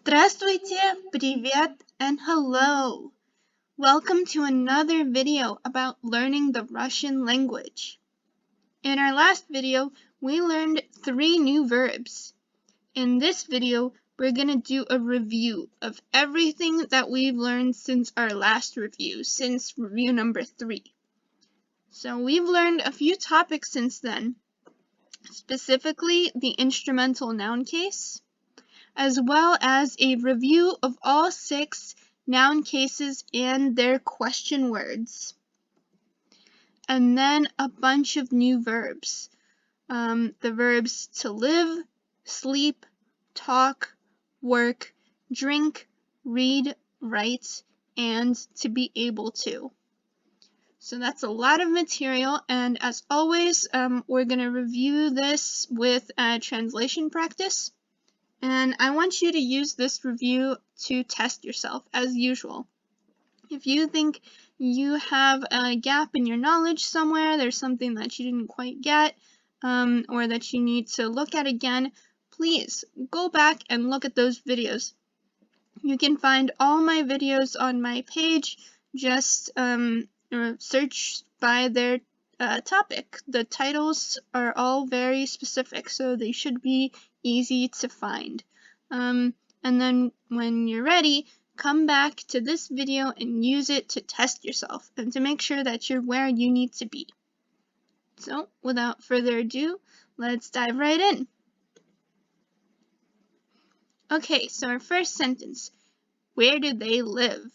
Здравствуйте, привет, and hello. Welcome to another video about learning the Russian language. In our last video, we learned 3 new verbs. In this video, we're going to do a review of everything that we've learned since our last review, since review number 3. So we've learned a few topics since then, specifically the instrumental noun case, as well as a review of all 6 noun cases and their question words. And then a bunch of new verbs. The verbs to live, sleep, talk, work, drink, read, write, and to be able to. So that's a lot of material, and as always, we're going to review this with translation practice. And I want you to use this review to test yourself, as usual. If you think you have a gap in your knowledge somewhere, there's something that you didn't quite get, or that you need to look at again, please go back and look at those videos. You can find all my videos on my page. Just search by their topic. The titles are all very specific, so they should be easy to find. And then when you're ready, come back to this video and use it to test yourself and to make sure that you're where you need to be. So, without further ado, let's dive right in. Okay, so our first sentence, where do they live?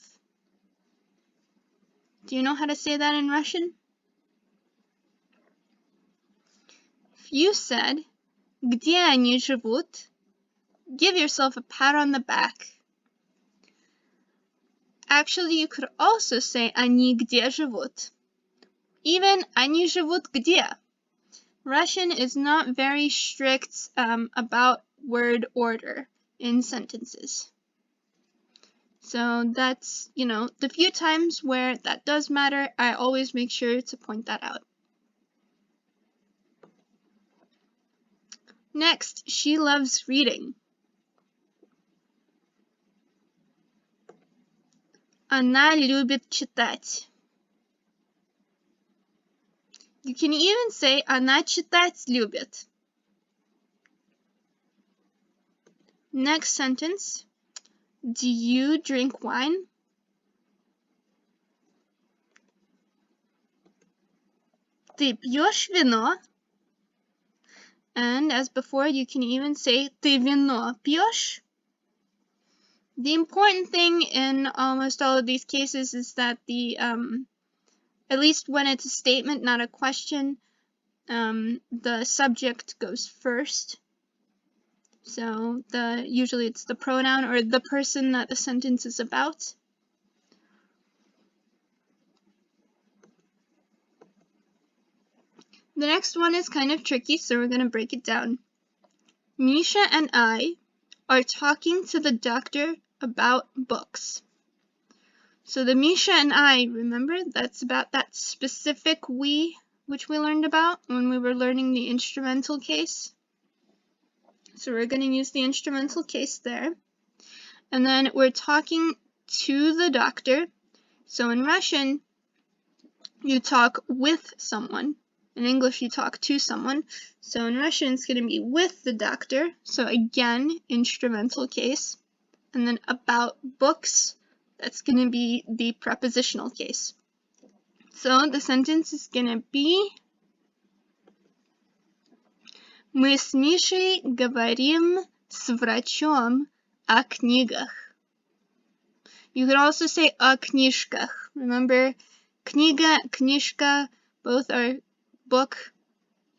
Do you know how to say that in Russian? If you said, где они живут, give yourself a pat on the back. Actually, you could also say, они где живут. Even, они живут где. Russian is not very strict about word order in sentences. So that's, the few times where that does matter, I always make sure to point that out. Next, she loves reading. Она любит читать. You can even say, она читать любит. Next sentence, do you drink wine? Ты пьешь вино? And as before, you can even say, ты вино пьешь? The important thing in almost all of these cases is that at least when it's a statement, not a question, the subject goes first. So usually it's the pronoun or the person that the sentence is about. The next one is kind of tricky, so we're going to break it down. Misha and I are talking to the doctor about books. So the Misha and I, remember, that's about that specific we, which we learned about when we were learning the instrumental case. So we're going to use the instrumental case there. And then we're talking to the doctor. So in Russian, you talk with someone. In English, you talk to someone. So in Russian, it's going to be with the doctor. So again, instrumental case. And then about books, that's going to be the prepositional case. So the sentence is going to be Мы с Мишей говорим с врачом о книгах. You could also say о книжках. Remember, книга, книжка, both are book,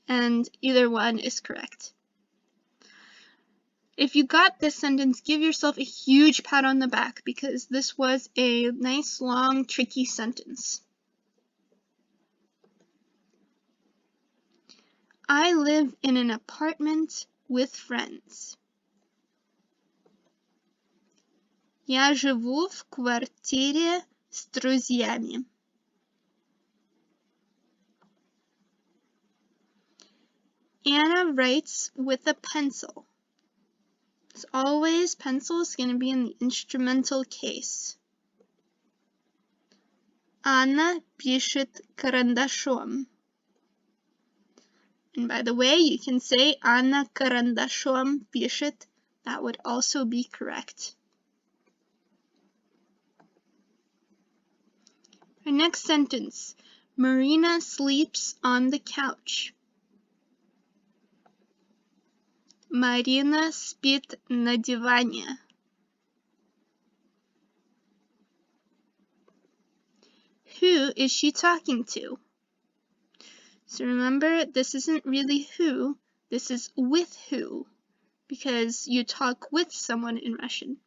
and either one is correct. If you got this sentence, give yourself a huge pat on the back because this was a nice, long, tricky sentence. I live in an apartment with friends. Я живу в квартире с друзьями. Anna writes with a pencil. As always, pencil is going to be in the instrumental case. Anna пишет карандашом. And by the way, you can say Anna карандашом пишет. That would also be correct. Our next sentence. Marina sleeps on the couch. Marina спит на диване. Who is she talking to? So remember, this isn't really who, this is with who, because you talk with someone in Russian.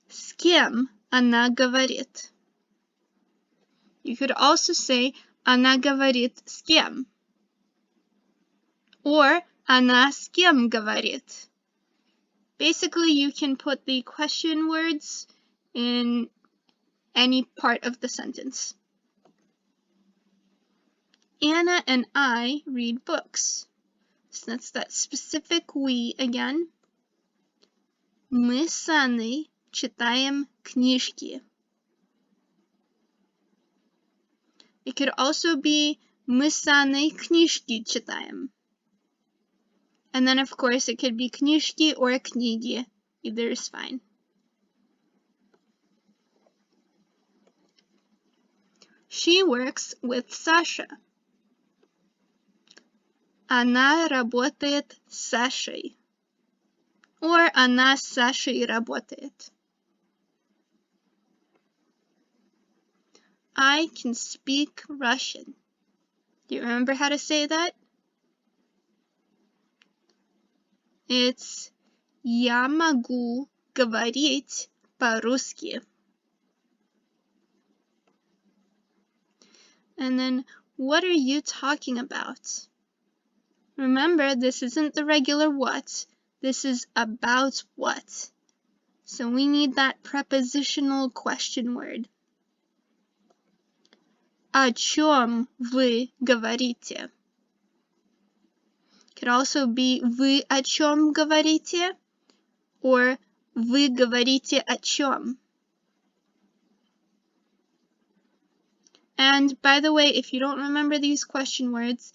С кем она говорит? You could also say она говорит с кем, or она с кем говорит. Basically, you can put the question words in any part of the sentence. Anna and I read books. So that's that specific we again. Мы с Анной читаем книжки. It could also be мы с Анной книжки читаем. And then of course it could be книжки or книги. Either is fine. She works with Sasha. Она работает с Сашей. Or она с Сашей работает. I can speak Russian. Do you remember how to say that? It's я могу говорить по-русски. And then, what are you talking about? Remember, this isn't the regular what, this is about what. So we need that prepositional question word. О чем вы говорите? Could also be вы о чем говорите, or вы говорите о чем. And by the way, if you don't remember these question words,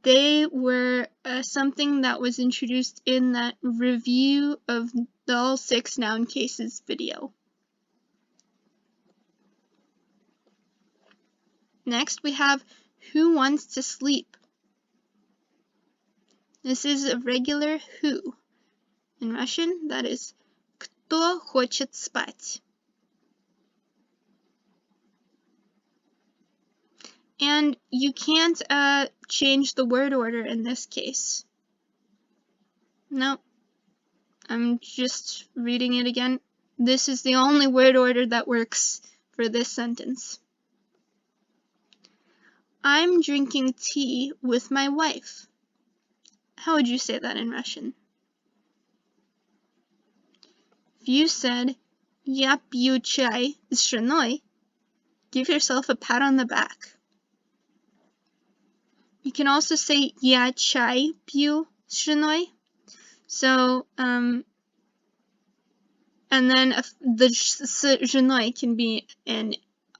they were something that was introduced in that review of the all 6 noun cases video. Next, we have who wants to sleep. This is a regular who. In Russian, that is кто хочет спать. And you can't change the word order in this case. No, I'm just reading it again. This is the only word order that works for this sentence. I'm drinking tea with my wife. How would you say that in Russian? If you said, я пью чай с женой, give yourself a pat on the back. You can also say, я чай пью с женой. So, and then the с женой can be in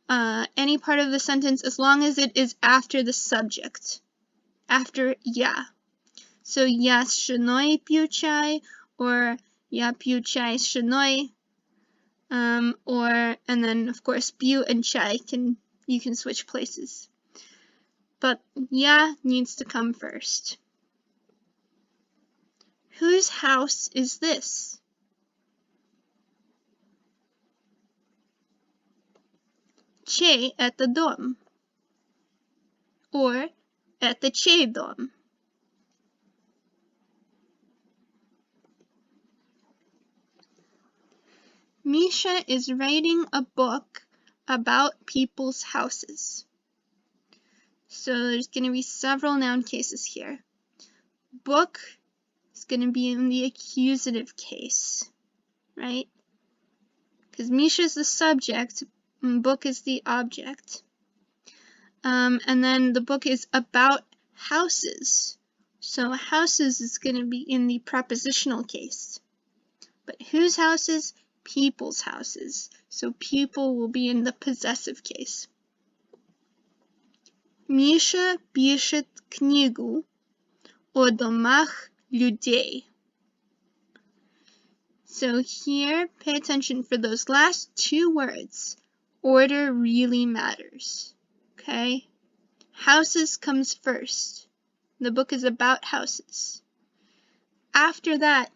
any part of the sentence as long as it is after the subject, after я. So, я с женой пью чай, or я пью чай с женой, or, and then of course, пью and чай, you can switch places. But я needs to come first. Whose house is this? Чей это дом? Or это чей дом? Misha is writing a book about people's houses. So there's going to be several noun cases here. Book is going to be in the accusative case, right? Because Misha is the subject, and book is the object. And then the book is about houses, So houses is going to be in the prepositional case. But whose houses? People's houses. So people will be in the possessive case. Misha пишет книгу о домах людей. So here, pay attention for those last two words. Order really matters. Okay? Houses comes first. The book is about houses. After that,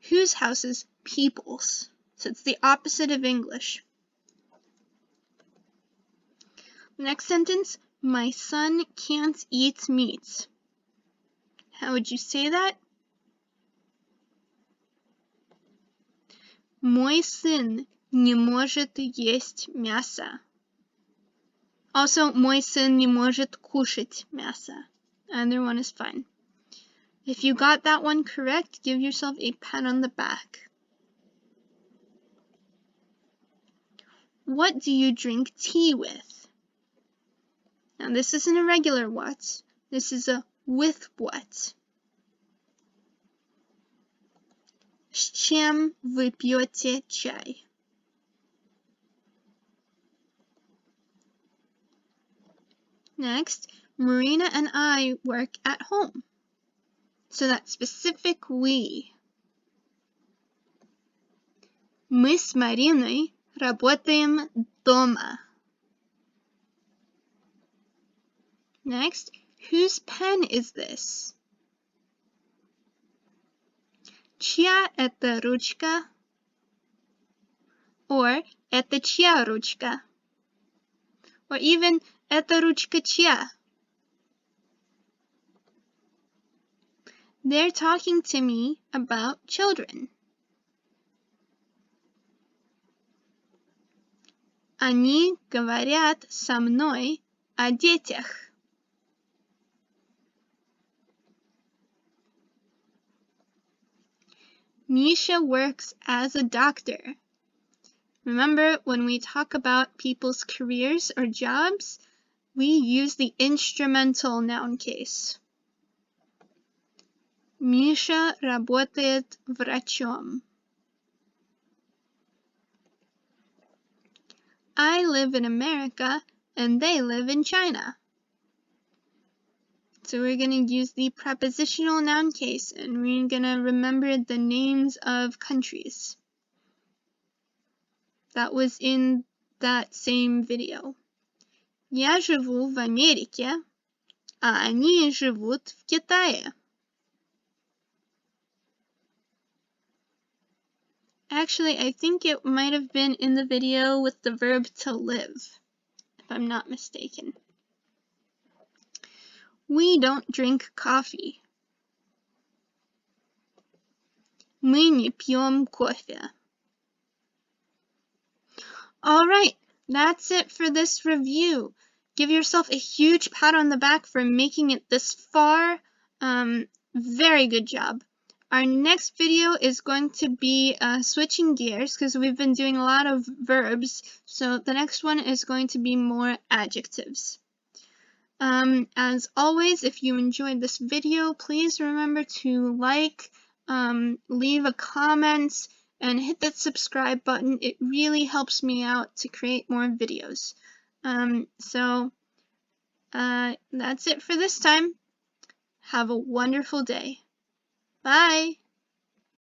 whose houses? People's. So it's the opposite of English. Next sentence, my son can't eat meat. How would you say that? Мой сын не может есть мясо. Also, мой сын не может кушать мясо. Either one is fine. If you got that one correct, give yourself a pat on the back. What do you drink tea with? Now this isn't a regular what, this is a with what. С чем вы пьете чай? Next, Marina and I work at home. So that specific we. Мы с Мариной работаем дома. Next, whose pen is this? Чья это ручка? Or это чья ручка? Or even это ручка чья? They're talking to me about children. Они говорят со мной о детях. Misha works as a doctor. Remember, when we talk about people's careers or jobs, we use the instrumental noun case. Misha работает врачом. I live in America and they live in China. So we're going to use the prepositional noun case and we're going to remember the names of countries. That was in that same video. Я живу в Америке, а они живут в Китае. Actually, I think it might have been in the video with the verb to live, if I'm not mistaken. We don't drink coffee. Мы не пьем кофе. Alright, that's it for this review. Give yourself a huge pat on the back for making it this far. Very good job. Our next video is going to be switching gears because we've been doing a lot of verbs. So the next one is going to be more adjectives. As always, if you enjoyed this video, please remember to like, leave a comment, and hit that subscribe button. It really helps me out to create more videos. That's it for this time. Have a wonderful day. Bye!